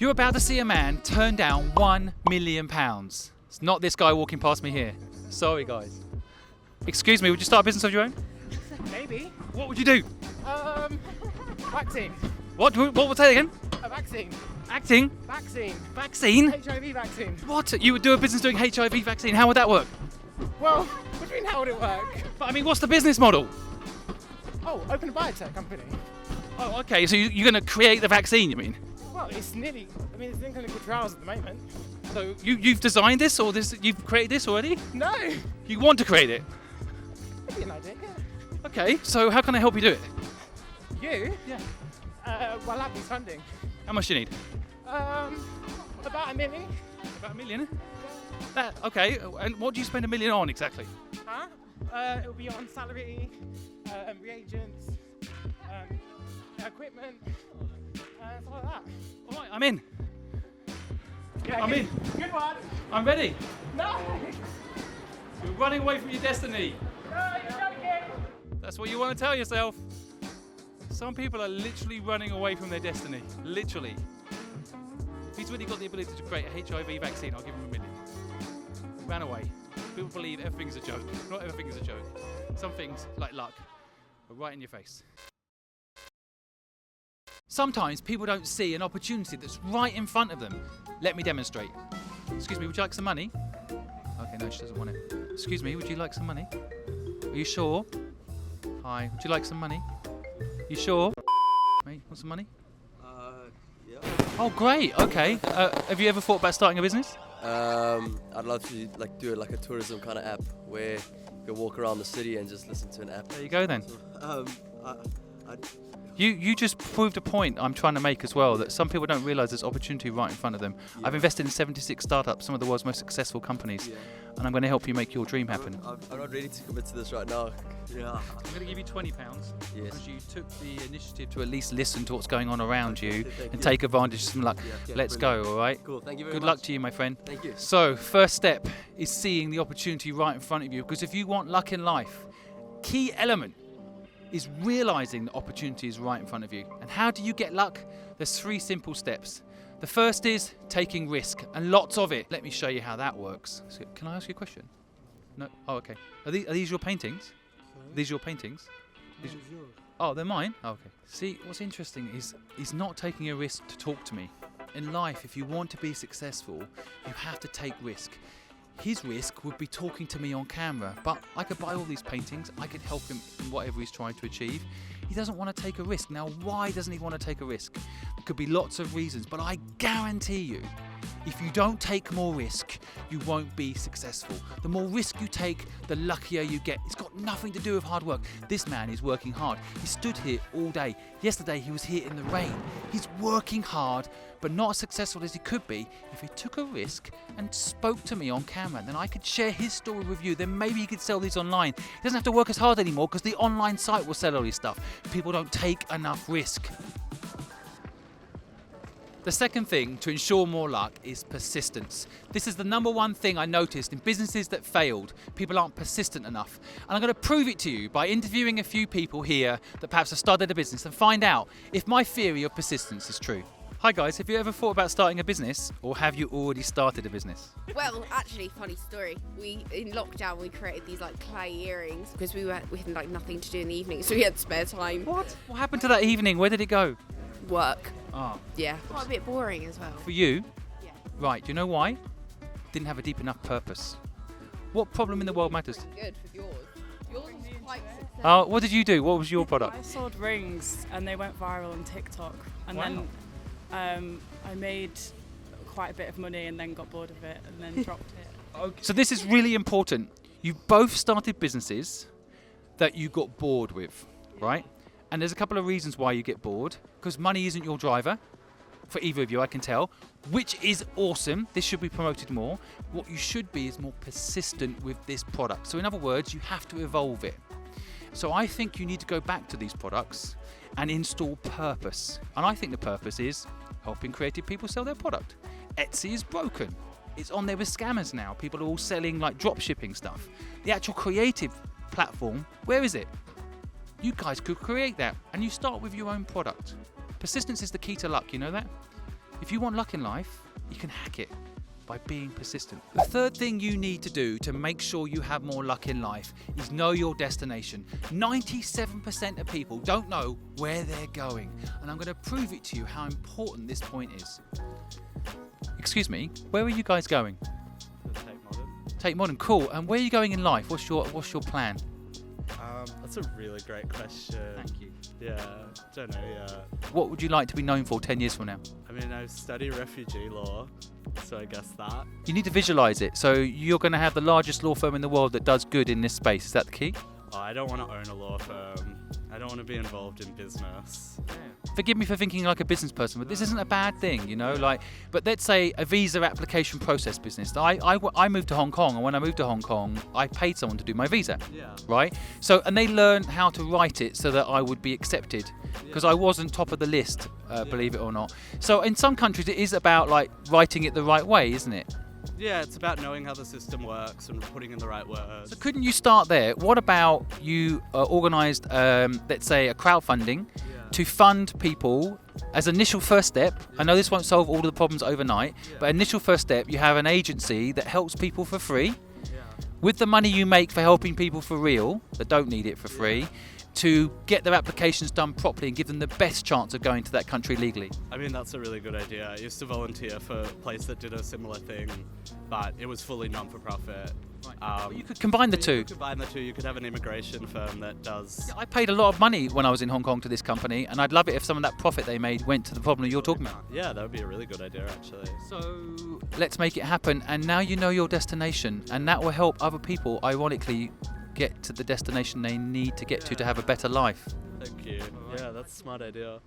You're about to see a man turn down £1 million. It's not this guy walking past me here. Sorry, guys. Excuse me, would you start a business of your own? Maybe. What would you do? Vaccine. What would say again? A vaccine. Acting? Vaccine. Vaccine? HIV vaccine. What? You would do a business doing HIV vaccine? How would that work? Well, what do you mean, how would it work? But I mean, what's the business model? Oh, open a biotech company. Oh, okay, so you're going to create the vaccine, you mean? Well, it's in clinical trials at the moment. So you've designed this, or you've created this already? No. You want to create it? Maybe an idea, yeah. Okay, so how can I help you do it? You? Yeah. Well, that'd be funding. How much do you need? About $1 million. About $1 million? Okay, and what do you spend $1 million on exactly? Huh? It'll be on salary, reagents, equipment, stuff like that. All right, I'm in. Yeah, I'm in. Good one. I'm ready. No. You're running away from your destiny. No, you're joking. That's what you want to tell yourself. Some people are literally running away from their destiny. Literally. If he's really got the ability to create a HIV vaccine, I'll give him $1 million. Ran away. People believe everything's a joke. Not everything is a joke. Some things, like luck, are right in your face. Sometimes people don't see an opportunity that's right in front of them. Let me demonstrate. Excuse me, would you like some money? Okay, no, she doesn't want it. Excuse me, would you like some money? Are you sure? Hi, would you like some money? You sure? Mate, want some money? Yeah. Oh, great. Okay. Have you ever thought about starting a business? I'd love to do a tourism kind of app where you can walk around the city and just listen to an app. There you go then. I You just proved a point I'm trying to make as well, that some people don't realise there's opportunity right in front of them. Yeah. I've invested in 76 startups, some of the world's most successful companies, and I'm going to help you make your dream happen. I'm not ready to commit to this right now. Yeah. I'm going to give you £20 Yes. because you took the initiative to at least listen to what's going on around you Thank and you. take advantage of some luck. Yeah, Let's brilliant. go, all right? Cool. Thank you very Good much. luck to you, my friend. Thank you. So, first step is seeing the opportunity right in front of you, because if you want luck in life, key element is realizing the opportunity is right in front of you. And how do you get luck? There's 3 simple steps. The first is taking risk, and lots of it. Let me show you how that works. So, can I ask you a question? No? Oh, okay. Are these your paintings? Are these your paintings? Oh, they're mine? Oh, okay. See, what's interesting is he's not taking a risk to talk to me. In life, if you want to be successful, you have to take risk. His risk would be talking to me on camera, but I could buy all these paintings, I could help him in whatever he's trying to achieve. He doesn't want to take a risk. Now, why doesn't he want to take a risk? There could be lots of reasons, but I guarantee you, if you don't take more risk, you won't be successful. The more risk you take, the luckier you get. It's got nothing to do with hard work. This man is working hard. He stood here all day. Yesterday, he was here in the rain. He's working hard, but not as successful as he could be if he took a risk and spoke to me on camera. Then I could share his story with you. Then maybe he could sell these online. He doesn't have to work as hard anymore because the online site will sell all his stuff. People don't take enough risk. The second thing to ensure more luck is persistence. This is the number one thing I noticed in businesses that failed. People aren't persistent enough. And I'm going to prove it to you by interviewing a few people here that perhaps have started a business and find out if my theory of persistence is true. Hi guys, have you ever thought about starting a business, or have you already started a business? Well, actually, funny story. In lockdown we created these clay earrings because we had nothing to do in the evening, so we had spare time. What happened to that evening? Where did it go? Work. Oh, Yeah. Quite a bit boring as well. for you? Yeah. Right, do you know why? Didn't have a deep enough purpose. What problem in the world matters? Good for yours. Yours was quite successful. Oh, what did you do? What was your product? I sold rings and they went viral on TikTok, and Wow. then I made quite a bit of money and then got bored of it and then dropped it. Okay. So this is really important. You both started businesses that you got bored with, right? And there's a couple of reasons why you get bored. Because money isn't your driver, for either of you, I can tell, which is awesome. This should be promoted more. What you should be is more persistent with this product. So in other words, you have to evolve it. So I think you need to go back to these products and install purpose. And I think the purpose is helping creative people sell their product. Etsy is broken. It's on there with scammers now. People are all selling drop shipping stuff. The actual creative platform, where is it? You guys could create that, and you start with your own product. Persistence is the key to luck, you know that? If you want luck in life, you can hack it by being persistent. The third thing you need to do to make sure you have more luck in life is know your destination. 97% of people don't know where they're going, and I'm going to prove it to you how important this point is. Excuse me, where are you guys going? Tate Modern. Tate Modern, cool. And where are you going in life? What's your plan? That's a really great question. Thank you. Yeah, don't know, yeah. What would you like to be known for 10 years from now? I mean, I study refugee law, so I guess that. You need to visualize it. So you're going to have the largest law firm in the world that does good in this space. Is that the key? Oh, I don't want to own a law firm. I don't want to be involved in business. Forgive me for thinking like a business person, but this isn't a bad thing, you know. But let's say a visa application process business. I moved to Hong Kong, and when I moved to Hong Kong, I paid someone to do my visa, Yeah. right? So, and they learned how to write it so that I would be accepted, because I wasn't top of the list, believe it or not. So, in some countries, it is about like writing it the right way, isn't it? Yeah, it's about knowing how the system works and putting in the right words. So, couldn't you start there? What about you organised, let's say, a crowdfunding? To fund people as initial first step. I know this won't solve all of the problems overnight, but initial first step, you have an agency that helps people for free. With the money you make for helping people for real, that don't need it for free, to get their applications done properly and give them the best chance of going to that country legally. I mean, that's a really good idea. I used to volunteer for a place that did a similar thing, but it was fully non-for-profit. You could combine the You two. could combine the two. You could have an immigration firm that does. I paid a lot of money when I was in Hong Kong to this company, and I'd love it if some of that profit they made went to the problem you're talking about. Yeah, that would be a really good idea, actually. So let's make it happen, and now you know your destination, and that will help other people, ironically, get to the destination they need to get to have a better life. Thank you. Yeah, that's a smart idea.